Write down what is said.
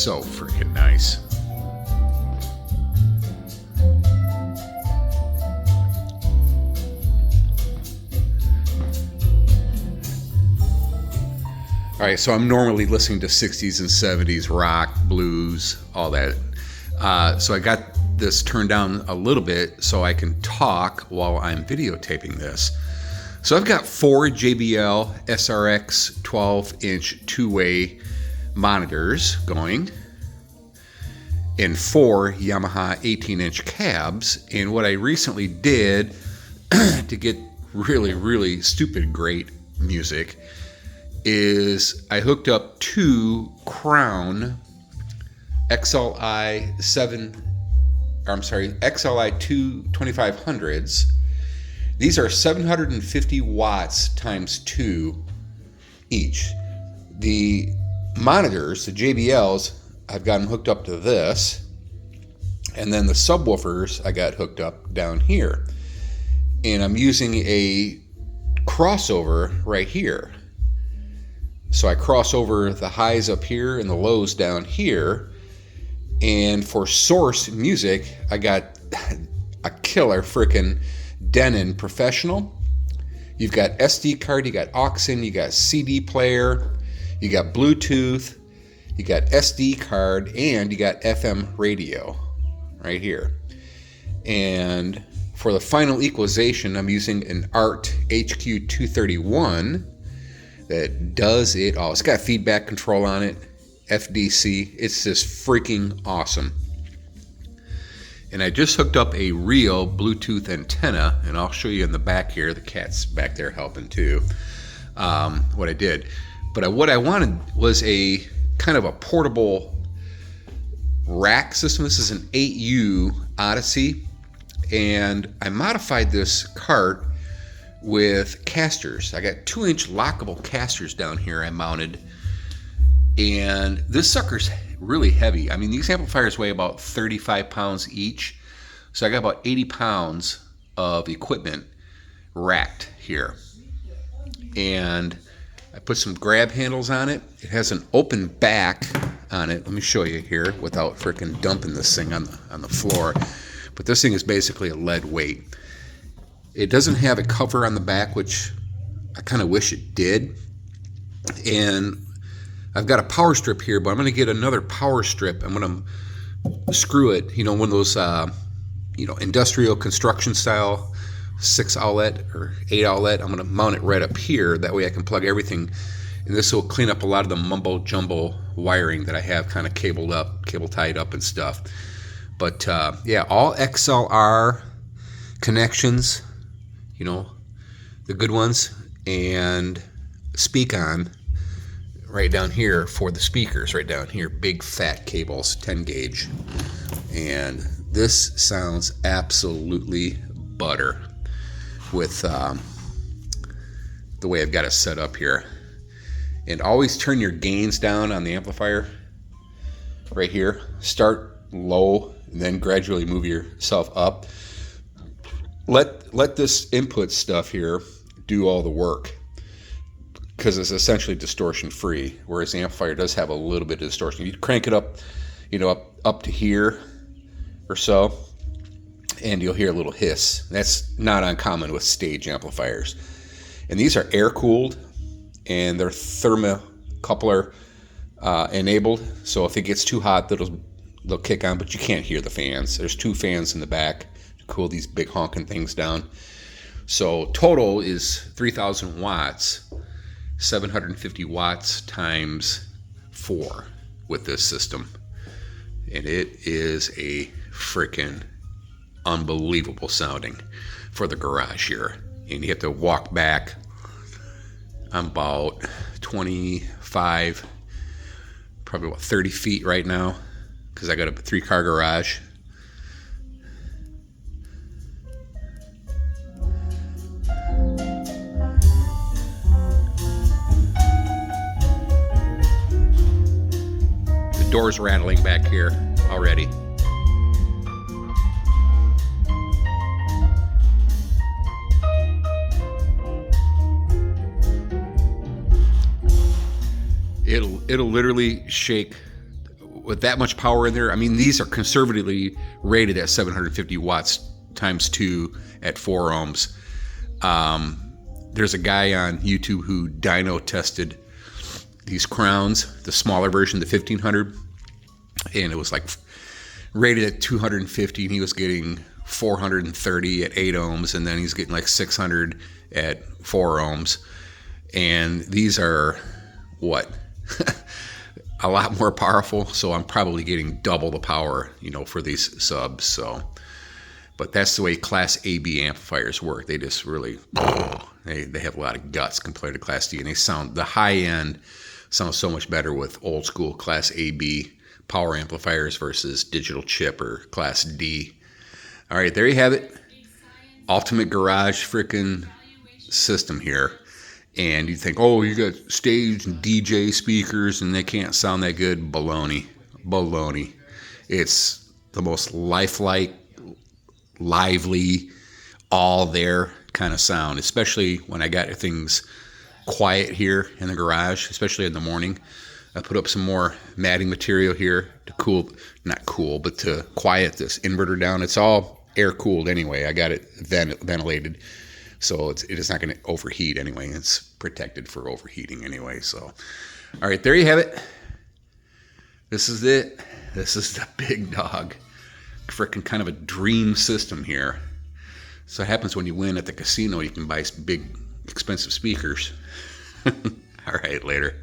so freaking nice. All right, so I'm normally listening to 60s and 70s rock, blues, all that. So I got this turned down a little bit so I can talk while I'm videotaping this. So I've got 4 JBL SRX 12-inch two-way monitors going and 4 Yamaha 18-inch cabs. And what I recently did to get really, really stupid great music is I hooked up 2 Crown XLI 2 2500s. These are 750 watts times 2 each. The monitors, the JBLs, I've got them hooked up to this, and then the subwoofers I got hooked up down here. And I'm using a crossover right here. So I cross over the highs up here and the lows down here. And for source music, I got a killer frickin' Denon Professional. You've got SD card, you got aux in, you got CD player, you got Bluetooth, you got SD card, and you got FM radio right here. And for the final equalization, I'm using an ART HQ231 that does it all. It's got feedback control on it, FDC. It's just freaking awesome. And I just hooked up a real Bluetooth antenna, and I'll show you in the back here. The cat's back there helping too. What I did. But what I wanted was a kind of a portable rack system. This is an 8U Odyssey, and I modified this cart with casters. I got 2-inch lockable casters down here I mounted, and this sucker's really heavy. I mean, these amplifiers weigh about 35 pounds each, so I got about 80 pounds of equipment racked here. And I put some grab handles on it. It has an open back on it. Let me show you here without freaking dumping this thing on the floor. But this thing is basically a lead weight. It doesn't have a cover on the back, which I kind of wish it did. And I've got a power strip here, but I'm going to get another power strip. I'm going to screw it, one of those, industrial construction style 6 outlet or 8 outlet. I'm going to mount it right up here. That way I can plug everything. And this will clean up a lot of the mumbo jumbo wiring that I have kind of cable tied up and stuff. But all XLR connections, the good ones, and speak on right down here for the speakers right down here, big fat cables, 10 gauge. And this sounds absolutely butter with the way I've got it set up here. And always turn your gains down on the amplifier right here. Start low and then gradually move yourself up. Let this input stuff here do all the work, because it's essentially distortion free, whereas the amplifier does have a little bit of distortion. You crank it up, up to here or so, and you'll hear a little hiss. That's not uncommon with stage amplifiers. And these are air cooled, and they're thermocoupler enabled. So if it gets too hot, they'll kick on, but you can't hear the fans. There's 2 fans in the back to cool these big honking things down. So total is 3,000 watts, 750 watts times 4 with this system. And it is a freaking unbelievable sounding for the garage here. And you have to walk back. I'm about 25, probably about 30 feet right now, because I got a 3-car garage. The door's rattling back here already. It'll literally shake with that much power in there, I mean, these are conservatively rated at 750 watts times 2 at 4 ohms. There's a guy on YouTube who dyno tested these crowns, the smaller version, the 1500, and it was like rated at 250, and he was getting 430 at 8 ohms, and then he's getting like 600 at 4 ohms. And these are what? A lot more powerful, so I'm probably getting double the power, for these subs. So, but that's the way Class AB amplifiers work. They just really, they have a lot of guts compared to Class D, and the high end sounds so much better with old school Class AB power amplifiers versus digital chip or Class D. All right, there you have it. Ultimate Garage freaking system here. And you think, oh, you got stage and DJ speakers and they can't sound that good. Baloney. It's the most lifelike, lively, all there kind of sound, especially when I got things quiet here in the garage, especially in the morning. I put up some more matting material here to to quiet this inverter down. It's all air cooled anyway. I got it ventilated, so it is not going to overheat anyway. It's protected for overheating anyway. So, all right, there you have it. This is it. This is the big dog. Freaking kind of a dream system here. So it happens when you win at the casino, you can buy big, expensive speakers. All right, later.